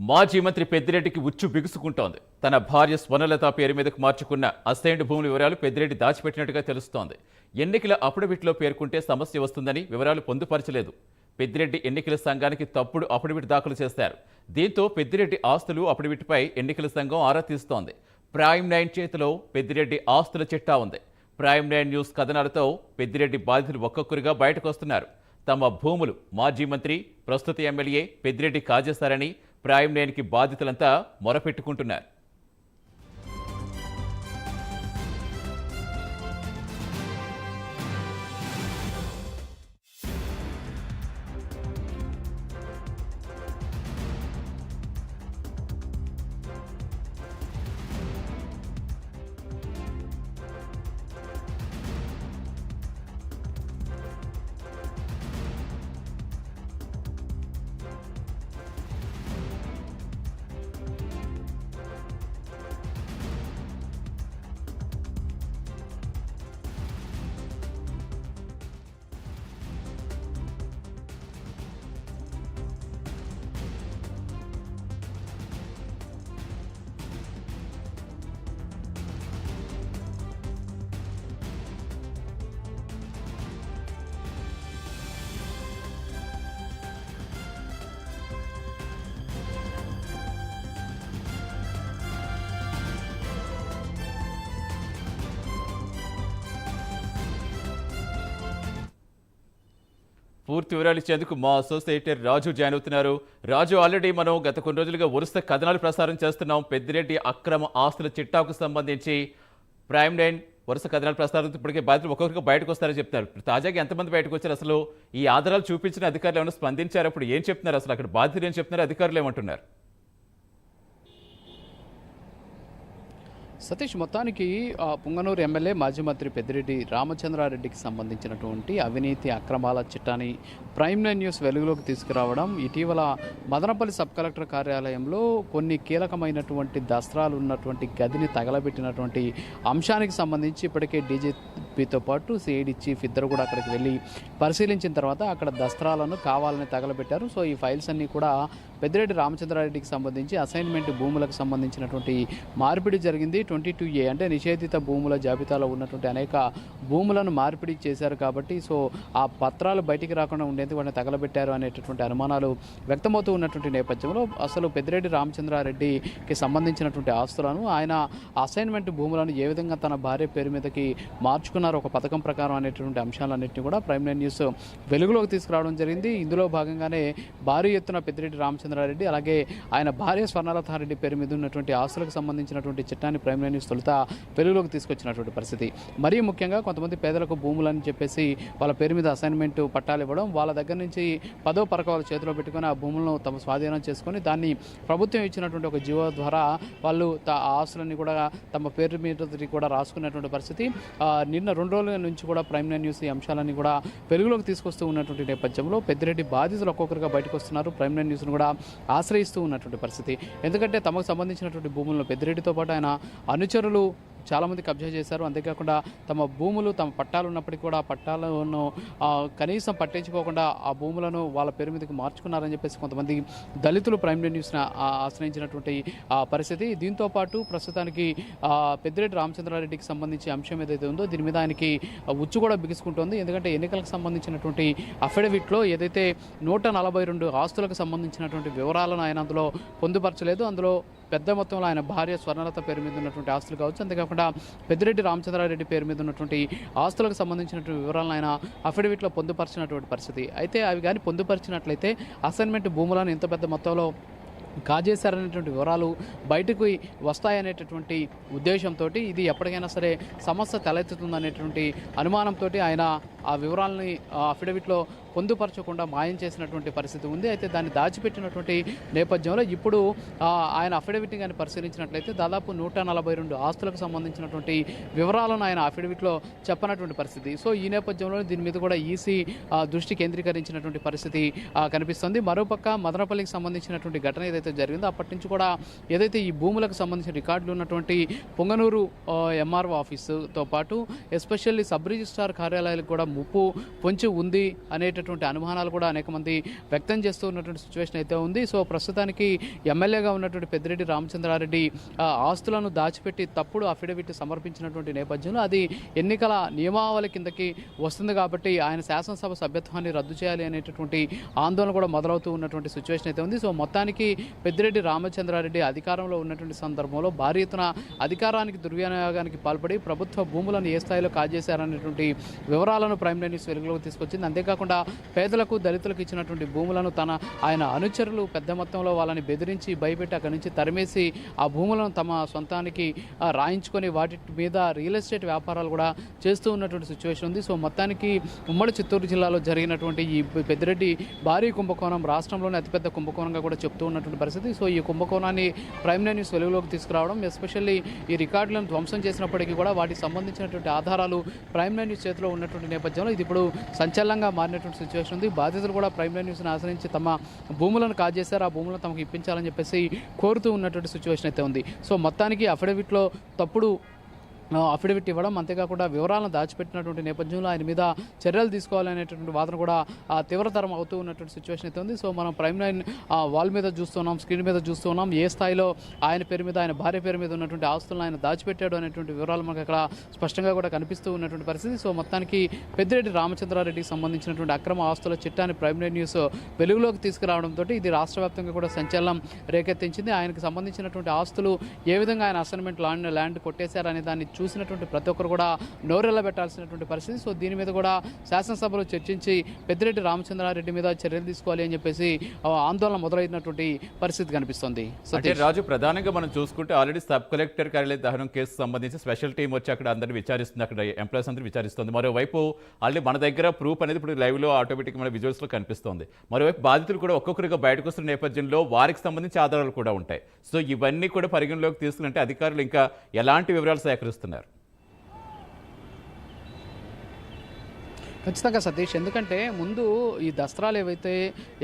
మాజీ మంత్రి పెద్దిరెడ్డికి ఉచ్చు బిగుసుకుంటోంది. తన భార్య స్వర్ణలత పేరు మీదకు మార్చుకున్న అసైన్డ్ భూముల వివరాలు పెద్దిరెడ్డి దాచిపెట్టినట్టుగా తెలుస్తోంది. ఎన్నికల అఫిడవిట్లో పేర్కొంటే సమస్య వస్తుందని వివరాలు పొందుపరచలేదు. పెద్దిరెడ్డి ఎన్నికల సంఘానికి తప్పుడు అఫిడవిట్ దాఖలు చేశారు. దీంతో పెద్దిరెడ్డి ఆస్తులు అఫిడవిట్పై ఎన్నికల సంఘం ఆరా తీస్తోంది. ప్రైమ్ 9 చేతిలో పెద్దిరెడ్డి ఆస్తుల చిట్టా ఉంది. ప్రైమ్ 9 న్యూస్ కథనాలతో పెద్దిరెడ్డి బాధితులు ఒక్కొక్కరుగా బయటకు వస్తున్నారు. తమ భూములు మాజీ మంత్రి, ప్రస్తుత ఎమ్మెల్యే పెద్దిరెడ్డి కాజేశారని ప్రైమ్ 9కి బాధితులంతా మొరపెట్టుకుంటున్నారు. పూర్తి వివరాలు ఇచ్చేందుకు మా అసోసియేట్ రాజు జాయిన్ అవుతున్నారు. రాజు, ఆల్రెడీ మనం గత కొన్ని రోజులుగా వరుస కథనాలు ప్రసారం చేస్తున్నాం. పెద్దిరెడ్డి అక్రమ ఆస్తుల చిట్టాకు సంబంధించి ప్రైమ్ 9 వరుస కథనాలు ప్రసారం ఇప్పటికే బాధితులు ఒక్కొక్కరికి బయటకు వస్తారని చెప్తున్నారు. తాజాగా ఎంతమంది బయటకు వచ్చారు? అసలు ఈ ఆధారాలు చూపించిన అధికారులు ఏమైనా స్పందించారు? అప్పుడు ఏం చెప్తున్నారు? అసలు అక్కడ బాధితులు ఏం చెప్తున్నారు, అధికారులు ఏమంటున్నారు? సతీష్, మొత్తానికి పుంగనూరు ఎమ్మెల్యే మాజీ మంత్రి పెద్దిరెడ్డి రామచంద్రారెడ్డికి సంబంధించినటువంటి అవినీతి అక్రమాల చిట్టాని ప్రైమ్ 9 న్యూస్ వెలుగులోకి తీసుకురావడం, ఇటీవల మదనపల్లి సబ్ కలెక్టర్ కార్యాలయంలో కొన్ని కీలకమైనటువంటి దస్త్రాలు ఉన్నటువంటి గదిని తగలబెట్టినటువంటి అంశానికి సంబంధించి ఇప్పటికే డీజీపీతో పాటు సిఐడి చీఫ్ ఇద్దరు కూడా అక్కడికి వెళ్ళి పరిశీలించిన తర్వాత అక్కడ దస్త్రాలను కావాలని తగలబెట్టారు. సో ఈ ఫైల్స్ అన్నీ కూడా పెద్దిరెడ్డి రామచంద్రారెడ్డికి సంబంధించి అసైన్మెంట్ భూములకు సంబంధించినటువంటి మార్పిడి జరిగింది. 22A అంటే నిషేధిత భూముల జాబితాలో ఉన్నటువంటి అనేక భూములను మార్పిడి చేశారు కాబట్టి సో ఆ పత్రాలు బయటికి రాకుండా ఉండేందుకు వాటిని తగలబెట్టారు అనేటటువంటి అనుమానాలు వ్యక్తమవుతూ ఉన్నటువంటి నేపథ్యంలో అసలు పెద్దిరెడ్డి రామచంద్రారెడ్డికి సంబంధించినటువంటి ఆస్తులను, ఆయన అసైన్మెంట్ భూములను ఏ విధంగా తన భార్య పేరు మీదకి మార్చుకున్నారు ఒక పథకం ప్రకారం అనేటటువంటి అంశాలన్నింటినీ కూడా ప్రైమ్ 9 న్యూస్ వెలుగులోకి తీసుకురావడం జరిగింది. ఇందులో భాగంగానే భారీ ఎత్తున పెద్దిరెడ్డి రామచంద్రారెడ్డి అలాగే ఆయన భార్య స్వర్ణలతారెడ్డి పేరు మీద ఉన్నటువంటి ఆస్తులకు సంబంధించినటువంటి చట్టాన్ని ప్రైమ్ 9 న్యూస్ తొలుత వెలుగులోకి తీసుకొచ్చినటువంటి పరిస్థితి. మరీ ముఖ్యంగా కొంతమంది పేదలకు భూములని చెప్పేసి వాళ్ళ పేరు మీద అసైన్మెంట్ పట్టాలు ఇవ్వడం, వాళ్ళ దగ్గర నుంచి 10వ పరక వాళ్ళ చేతిలో పెట్టుకొని ఆ భూములను తమ స్వాధీనం చేసుకొని దాన్ని ప్రభుత్వం ఇచ్చినటువంటి ఒక జీవో ద్వారా వాళ్ళు ఆ ఆస్తులన్నీ కూడా తమ పేరు మీద కూడా రాసుకున్నటువంటి పరిస్థితి. నిన్న 2 రోజుల నుంచి కూడా ప్రైమ్ 9 న్యూస్ ఈ అంశాలన్నీ కూడా వెలుగులోకి తీసుకొస్తూ ఉన్నటువంటి నేపథ్యంలో పెద్దిరెడ్డి బాధితులు ఒక్కొక్కరుగా బయటకు వస్తున్నారు. ప్రైమ్ 9 న్యూస్ను కూడా ఆశ్రయిస్తూ ఉన్నటువంటి పరిస్థితి. ఎందుకంటే తమకు సంబంధించినటువంటి భూములను పెద్దిరెడ్డితో పాటు ఆయన అనుచరులు చాలామంది కబ్జా చేశారు. అంతేకాకుండా తమ భూములు తమ పట్టాలు ఉన్నప్పటికీ కూడా ఆ పట్టాలను కనీసం పట్టించుకోకుండా ఆ భూములను వాళ్ళ పేరు మీదకి మార్చుకున్నారని చెప్పేసి కొంతమంది దళితులు ప్రైమ్ 9 న్యూస్ని ఆశ్రయించినటువంటి పరిస్థితి. దీంతోపాటు ప్రస్తుతానికి పెద్దిరెడ్డి రామచంద్రారెడ్డికి సంబంధించి అంశం ఏదైతే ఉందో దీని మీద ఆయనకి ఉచ్చు కూడా బిగుసుకుంటోంది. ఎందుకంటే ఎన్నికలకు సంబంధించినటువంటి అఫిడవిట్లో ఏదైతే 142 ఆస్తులకు సంబంధించినటువంటి వివరాలను ఆయన అందులో పొందుపరచలేదు. అందులో పెద్ద మొత్తంలో ఆయన భార్య స్వర్ణలత పేరు మీద ఉన్నటువంటి ఆస్తులు కావచ్చు, అంతేకాకుండా పెద్దిరెడ్డి రామచంద్రారెడ్డి పేరు మీద ఉన్నటువంటి ఆస్తులకు సంబంధించినటువంటి వివరాలను ఆయన అఫిడవిట్లో పొందుపరిచినటువంటి పరిస్థితి. అయితే అవి కానీ పొందుపరిచినట్లయితే అసైన్మెంట్ భూములను ఇంత పెద్ద మొత్తంలో కాజేశారనేటువంటి వివరాలు బయటకు వస్తాయనేటటువంటి ఉద్దేశంతో ఇది ఎప్పటికైనా సరే సమస్య తలెత్తుతుందనేటువంటి అనుమానంతో ఆయన ఆ వివరాలని అఫిడవిట్లో పొందుపరచకుండా మాయం చేసినటువంటి పరిస్థితి ఉంది. అయితే దాన్ని దాచిపెట్టినటువంటి నేపథ్యంలో ఇప్పుడు ఆయన అఫిడవిట్ని కానీ పరిశీలించినట్లయితే దాదాపు 142 ఆస్తులకు సంబంధించినటువంటి వివరాలను ఆయన అఫిడవిట్లో చెప్పనటువంటి పరిస్థితి. సో ఈ నేపథ్యంలో దీని మీద కూడా ఈసీ దృష్టి కేంద్రీకరించినటువంటి పరిస్థితి కనిపిస్తుంది. మరోపక్క మదనపల్లికి సంబంధించినటువంటి ఘటన ఏదైతే జరిగిందో అప్పటి నుంచి కూడా ఏదైతే ఈ భూములకు సంబంధించిన రికార్డులు ఉన్నటువంటి పొంగనూరు ఎంఆర్ఓ ఆఫీసుతో పాటు ఎస్పెషల్లీ సబ్ రిజిస్ట్రార్ కార్యాలయాలకు కూడా ముప్పు పొంచి ఉంది అనేటటువంటి అనుమానాలు కూడా అనేక మంది వ్యక్తం చేస్తూ ఉన్నటువంటి సిచ్యువేషన్ అయితే ఉంది. సో ప్రస్తుతానికి ఎమ్మెల్యేగా ఉన్నటువంటి పెద్దిరెడ్డి రామచంద్రారెడ్డి ఆస్తులను దాచిపెట్టి తప్పుడు అఫిడవిట్ సమర్పించినటువంటి నేపథ్యంలో అది ఎన్నికల నియమావళి కిందకి వస్తుంది కాబట్టి ఆయన శాసనసభ సభ్యత్వాన్ని రద్దు చేయాలి అనేటటువంటి ఆందోళన కూడా మొదలవుతూ ఉన్నటువంటి సిచ్యువేషన్ అయితే ఉంది. సో మొత్తానికి పెద్దిరెడ్డి రామచంద్రారెడ్డి అధికారంలో ఉన్నటువంటి సందర్భంలో భారీ ఎత్తున అధికారానికి దుర్వినియోగానికి పాల్పడి ప్రభుత్వ భూములను ఏ స్థాయిలో కాజేశారనేటువంటి వివరాలను ప్రైమ్ న్యూస్ వెలుగులోకి తీసుకొచ్చింది. అంతేకాకుండా పేదలకు దళితులకు ఇచ్చినటువంటి భూములను ఆయన అనుచరులు పెద్ద మొత్తంలో వాళ్ళని బెదిరించి భయపెట్టి అక్కడి నుంచి తరిమేసి ఆ భూములను తమ సొంతానికి రాయించుకొని వాటి మీద రియల్ ఎస్టేట్ వ్యాపారాలు కూడా చేస్తూ ఉన్నటువంటి సిచ్యువేషన్ ఉంది. సో మొత్తానికి ఉమ్మడి చిత్తూరు జిల్లాలో జరిగినటువంటి ఈ పెద్దిరెడ్డి భారీ కుంభకోణం రాష్ట్రంలోనే అతిపెద్ద కుంభకోణంగా కూడా చెప్తూ ఉన్నటువంటి పరిస్థితి. సో ఈ కుంభకోణాన్ని ప్రైమ్ న్యూస్ వెలుగులోకి తీసుకురావడం, ఎస్పెషల్లీ ఈ రికార్డులను ధ్వంసం చేసినప్పటికీ కూడా వాటికి సంబంధించినటువంటి ఆధారాలు ప్రైమ్ న్యూస్ చేతిలో ఉన్నటువంటి నేపథ్యంలో ఇది ఇప్పుడు సంచలనంగా మారినటువంటి సిచ్యువేషన్ ఉంది. బాధితులు కూడా ప్రైమ్ న్యూస్ని ఆశ్రయించి తమ భూములను కాజేశారు, ఆ భూములను తమకు ఇప్పించాలని చెప్పేసి కోరుతూ ఉన్నటువంటి సిచ్యువేషన్ అయితే ఉంది. సో మొత్తానికి అఫిడవిట్లో తప్పుడు అఫిడవిట్ ఇవ్వడం, అంతేకాకుండా వివరాలను దాచిపెట్టినటువంటి నేపథ్యంలో ఆయన మీద చర్యలు తీసుకోవాలనేటువంటి వాదన కూడా తీవ్రతరం అవుతూ ఉన్నటువంటి సిచ్యువేషన్ అయితే ఉంది. సో మనం ప్రైమ్ నైన్ వాల్ మీద చూస్తున్నాం, స్క్రీన్ మీద చూస్తున్నాం, ఏ స్థాయిలో ఆయన పేరు మీద, ఆయన భార్య పేరు మీద ఉన్నటువంటి ఆస్తులను ఆయన దాచిపెట్టాడు అనేటువంటి వివరాలు మనకు అక్కడ స్పష్టంగా కూడా కనిపిస్తూ ఉన్నటువంటి పరిస్థితి. సో మొత్తానికి పెద్దిరెడ్డి రామచంద్రారెడ్డికి సంబంధించినటువంటి అక్రమ ఆస్తుల చిట్టాన్ని ప్రైమ్ నైన్ న్యూస్ వెలుగులోకి తీసుకురావడంతో ఇది రాష్ట్ర వ్యాప్తంగా కూడా సంచలనం రేకెత్తించింది. ఆయనకు సంబంధించినటువంటి ఆస్తులు ఏ విధంగా ఆయన అసైన్మెంట్ ల్యాండ్ కొట్టేశారనే దాన్ని చూసినటువంటి ప్రతి ఒక్కరు కూడా నోరెళ్ళ పెట్టాల్సినటువంటి పరిస్థితి. సో దీని మీద కూడా శాసనసభలో చర్చించి పెద్దిరెడ్డి రామచంద్రారెడ్డి మీద చర్యలు తీసుకోవాలి అని చెప్పేసి ఆందోళన మొదలైనటువంటి పరిస్థితి కనిపిస్తుంది. అంటే రాజు, ప్రధానంగా మనం చూసుకుంటే ఆల్రెడీ సబ్ కలెక్టర్ కార్యాలయ దహనం కేసు సంబంధించి స్పెషల్ టీం వచ్చి అక్కడ అందరినీ విచారిస్తుంది, అక్కడ ఎంప్లాయీస్ అందరూ విచారిస్తుంది. మరోవైపు ఆల్రెడీ మన దగ్గర ప్రూఫ్ అనేది ఇప్పుడు లైవ్లో ఆటోమేటిక్ మన విజువల్స్లో కనిపిస్తుంది. మరోవైపు బాధితులు కూడా ఒక్కొక్కరిగా బయటకు వస్తున్న నేపథ్యంలో వారికి సంబంధించి ఆధారాలు కూడా ఉంటాయి. సో ఇవన్నీ కూడా పరిగణలోకి తీసుకుంటే అధికారులు ఇంకా ఎలాంటి వివరాలు సేకరిస్తున్నారు? ఖచ్చితంగా సతీష్, ఎందుకంటే ముందు ఈ దస్త్రాలు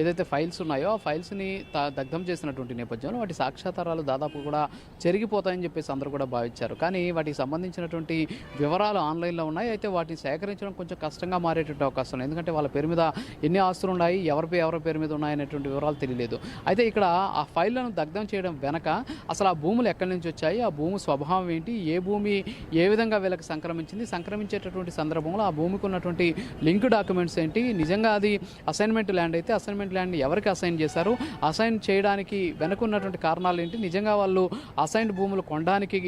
ఏదైతే ఫైల్స్ ఉన్నాయో ఆ ఫైల్స్ని దగ్ధం చేసినటువంటి నేపథ్యంలో వాటి సాక్ష్యాధారాలు దాదాపు కూడా చెరిగిపోతాయని చెప్పేసి అందరూ కూడా భావించారు. కానీ వాటికి సంబంధించినటువంటి వివరాలు ఆన్లైన్లో ఉన్నాయి. అయితే వాటిని సేకరించడం కొంచెం కష్టంగా మారేటువంటి అవకాశం ఉంది. ఎందుకంటే వాళ్ళ పేరు మీద ఎన్ని ఆస్తులు ఉన్నాయి, ఎవరి పేరు మీద ఉన్నాయనేటువంటి వివరాలు తెలియలేదు. అయితే ఇక్కడ ఆ ఫైళ్లను దగ్ధం చేయడం వెనక అసలు ఆ భూములు ఎక్కడి నుంచి వచ్చాయి, ఆ భూమి స్వభావం ఏంటి, ఏ భూమి ఏ విధంగా వీళ్ళకి సంక్రమించేటటువంటి సందర్భంలో ఆ భూమికి ఉన్నటువంటి లింక్ డాక్యుమెంట్స్ ఏంటి, నిజంగా అది అసైన్మెంట్ ల్యాండ్ అయితే అసైన్మెంట్ ల్యాండ్ని ఎవరికి అసైన్ చేశారు, అసైన్ చేయడానికి వెనుకున్నటువంటి కారణాలు ఏంటి, నిజంగా వాళ్ళు అసైన్డ్ భూములు కొనడానికి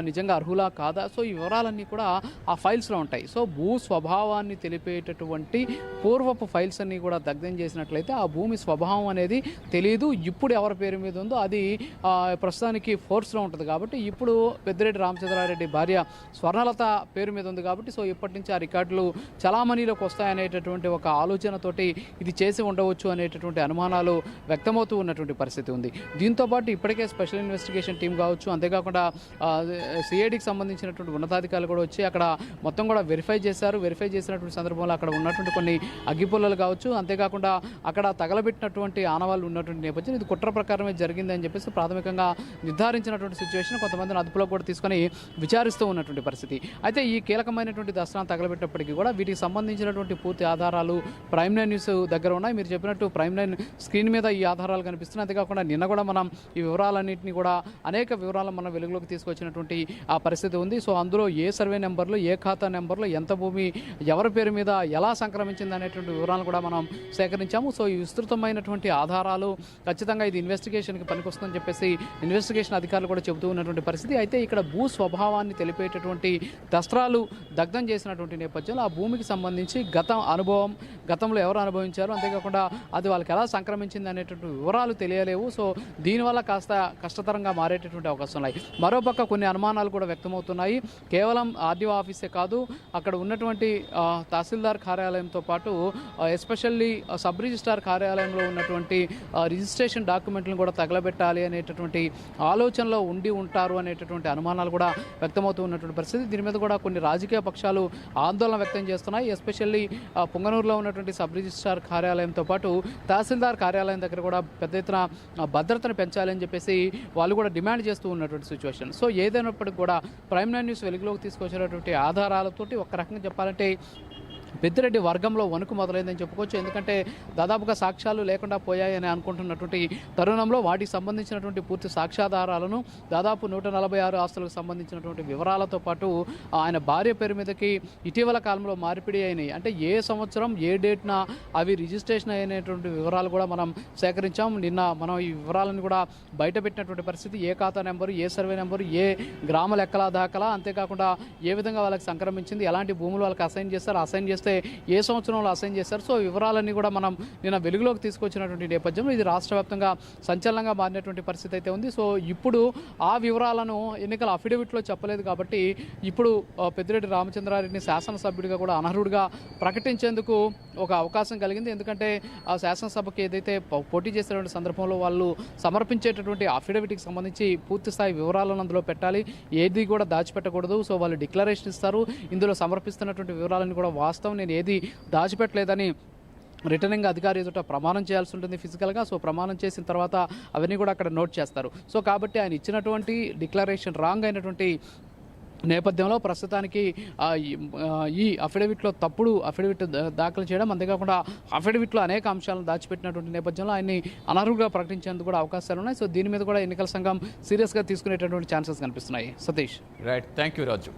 నిజంగా అర్హులా కాదా. సో ఈ వివరాలన్నీ కూడా ఆ ఫైల్స్లో ఉంటాయి. సో భూ స్వభావాన్ని తెలిపేటటువంటి పూర్వపు ఫైల్స్ అన్నీ కూడా దగ్ధం చేసినట్లయితే ఆ భూమి స్వభావం అనేది తెలియదు. ఇప్పుడు ఎవరి పేరు మీద ఉందో అది ప్రస్తుతానికి ఫోర్స్లో ఉంటుంది కాబట్టి ఇప్పుడు పెద్దిరెడ్డి రామచంద్రారెడ్డి భార్య స్వర్ణలత పేరు మీద ఉంది కాబట్టి సో ఇప్పటి నుంచి ఆ రికార్డులు చలామణిలోకి వస్తాయనేటటువంటి ఒక ఆలోచనతోటి ఇది చేసి ఉండవచ్చు అనేటటువంటి అనుమానాలు వ్యక్తమవుతూ ఉన్నటువంటి పరిస్థితి ఉంది. దీంతోపాటు ఇప్పటికే స్పెషల్ ఇన్వెస్టిగేషన్ టీం కావచ్చు, అంతేకాకుండా సిఐడికి సంబంధించినటువంటి ఉన్నతాధికారులు కూడా వచ్చి అక్కడ మొత్తం కూడా వెరిఫై చేశారు. వెరిఫై చేసినటువంటి సందర్భంలో అక్కడ ఉన్నటువంటి కొన్ని అగ్గిపుల్లలు కావచ్చు, అంతేకాకుండా అక్కడ తగలబెట్టినటువంటి ఆనవాళ్ళు ఉన్నటువంటి నేపథ్యం ఇది కుట్ర ప్రకారమే జరిగిందని చెప్పేసి ప్రాథమికంగా నిర్ధారించినటువంటి సిచ్యువేషన్ కొంతమందిని అదుపులో కూడా తీసుకొని విచారిస్తూ ఉన్నటువంటి పరిస్థితి. అయితే ఈ కీలకమైనటువంటి దస్త్రాన్ని తగలబెట్టినప్పటికీ కూడా వీటికి సంబంధించినటువంటి పూర్తి ఆధారాలు ప్రైమ్ నైన్ న్యూస్ దగ్గర ఉన్నాయి. మీరు చెప్పినట్టు ప్రైమ్ నైన్ స్క్రీన్ మీద ఈ ఆధారాలు కనిపిస్తున్నాయి. అంతేకాకుండా నిన్న కూడా మనం ఈ వివరాలన్నింటినీ కూడా అనేక వివరాలను మనం వెలుగులోకి తీసుకొచ్చినటువంటి ఆ పరిస్థితి ఉంది. సో అందులో ఏ సర్వే నెంబర్లు, ఏ ఖాతా నెంబర్లు, ఎంత భూమి ఎవరి పేరు మీద ఎలా సంక్రమించింది అనేటువంటి వివరాలను కూడా మనం సేకరించాము. సో ఈ విస్తృతమైనటువంటి ఆధారాలు ఖచ్చితంగా ఇది ఇన్వెస్టిగేషన్కి పనికొస్తుందని చెప్పేసి ఇన్వెస్టిగేషన్ అధికారులు కూడా చెబుతూ ఉన్నటువంటి పరిస్థితి. అయితే ఇక్కడ భూ స్వభావాన్ని తెలిపేటటువంటి దస్త్రాలు దగ్ధం చేసినటువంటి నేపథ్యంలో ఆ భూమికి సంబంధించి గతంలో ఎవరు అనుభవించారు, అంతేకాకుండా అది వాళ్ళకి ఎలా సంక్రమించింది అనేటువంటి వివరాలు తెలియలేవు. సో దీనివల్ల కాస్త కష్టతరంగా మారేటటువంటి అవకాశం ఉన్నాయి. మరోపక్క కొన్ని అనుమానాలు కూడా వ్యక్తమవుతున్నాయి. కేవలం ఆర్డీఓ ఆఫీసే కాదు, అక్కడ ఉన్నటువంటి తహసీల్దార్ కార్యాలయంతో పాటు ఎస్పెషల్లీ సబ్ రిజిస్ట్రార్ కార్యాలయంలో ఉన్నటువంటి రిజిస్ట్రేషన్ డాక్యుమెంట్లను కూడా తగలబెట్టాలి అనేటటువంటి ఆలోచనలో ఉంటారు అనేటటువంటి అనుమానాలు కూడా వ్యక్తమవుతూ ఉన్నటువంటి పరిస్థితి. దీని మీద కూడా కొన్ని రాజకీయ పక్షాలు ఆందోళన వ్యక్తం చేస్తున్నాయి. ఎస్పెషల్లీ పొంగనూరులో ఉన్నటువంటి సబ్ రిజిస్ట్రార్ కార్యాలయంతో పాటు తహసీల్దార్ కార్యాలయం దగ్గర కూడా పెద్ద ఎత్తున భద్రతను పెంచాలని చెప్పేసి వాళ్ళు కూడా డిమాండ్ చేస్తూ ఉన్నటువంటి సిచ్యువేషన్. సో ఏదైనప్పటికీ కూడా ప్రైమ్ నైన్ న్యూస్ వెలుగులోకి తీసుకొచ్చినటువంటి ఆధారాలతోటి ఒక రకంగా చెప్పాలంటే పెద్దిరెడ్డి వర్గంలో వణుకు మొదలైందని చెప్పుకోవచ్చు. ఎందుకంటే దాదాపుగా సాక్ష్యాలు లేకుండా పోయాయని అనుకుంటున్నటువంటి తరుణంలో వాటికి సంబంధించినటువంటి పూర్తి సాక్ష్యాధారాలను దాదాపు 146 ఆస్తులకు సంబంధించినటువంటి వివరాలతో పాటు ఆయన భార్య పేరు మీదకి ఇటీవల కాలంలో మార్పిడి అయినాయి. అంటే ఏ సంవత్సరం ఏ డేట్న అవి రిజిస్ట్రేషన్ అయినటువంటి వివరాలు కూడా మనం సేకరించాం. నిన్న మనం ఈ వివరాలను కూడా బయటపెట్టినటువంటి పరిస్థితి. ఏ ఖాతా నెంబరు, ఏ సర్వే నెంబరు, ఏ గ్రామ లెక్కల దాఖలా, అంతేకాకుండా ఏ విధంగా వాళ్ళకి సంక్రమించింది, ఎలాంటి భూములు వాళ్ళకి అసైన్ చేస్తారు, అసైన్ చేస్తే ఏ సంవత్సరంలో అసైన్ చేస్తారు. సో వివరాలన్నీ కూడా మనం నిన్న వెలుగులోకి తీసుకొచ్చినటువంటి నేపథ్యంలో ఇది రాష్ట్ర వ్యాప్తంగా సంచలనంగా మారినటువంటి పరిస్థితి అయితే ఉంది. సో ఇప్పుడు ఆ వివరాలను ఎన్నికల అఫిడవిట్లో చెప్పలేదు కాబట్టి ఇప్పుడు పెద్దిరెడ్డి రామచంద్రారెడ్డిని శాసనసభ్యుడిగా కూడా అనర్హుడిగా ప్రకటించేందుకు ఒక అవకాశం కలిగింది. ఎందుకంటే ఆ శాసనసభకి ఏదైతే పోటీ చేసేటువంటి సందర్భంలో వాళ్ళు సమర్పించేటటువంటి అఫిడవిట్కి సంబంధించి పూర్తి స్థాయి వివరాలను అందులో పెట్టాలి, ఏది కూడా దాచిపెట్టకూడదు. సో వాళ్ళు డిక్లరేషన్ ఇస్తారు, ఇందులో సమర్పిస్తున్నటువంటి వివరాలను కూడా వాస్తవం, నేను ఏది దాచిపెట్టలేదని రిటర్నింగ్ అధికారి ఎదుట ప్రమాణం చేయాల్సి ఉంటుంది ఫిజికల్గా. సో ప్రమాణం చేసిన తర్వాత అవన్నీ కూడా అక్కడ నోట్ చేస్తారు. సో కాబట్టి ఆయన ఇచ్చినటువంటి డిక్లరేషన్ రాంగ్ అయినటువంటి నేపథ్యంలో ప్రస్తుతానికి ఈ అఫిడవిట్లో తప్పుడు అఫిడవిట్ దాఖలు చేయడం, అంతేకాకుండా అఫిడవిట్లో అనేక అంశాలను దాచిపెట్టినటువంటి నేపథ్యంలో ఆయన్ని అనర్హులుగా ప్రకటించేందుకు కూడా అవకాశాలు ఉన్నాయి. సో దీని మీద కూడా ఎన్నికల సంఘం సీరియస్గా తీసుకునేటటువంటి ఛాన్సెస్ కనిపిస్తున్నాయి. Satish. Right, thank you Raju.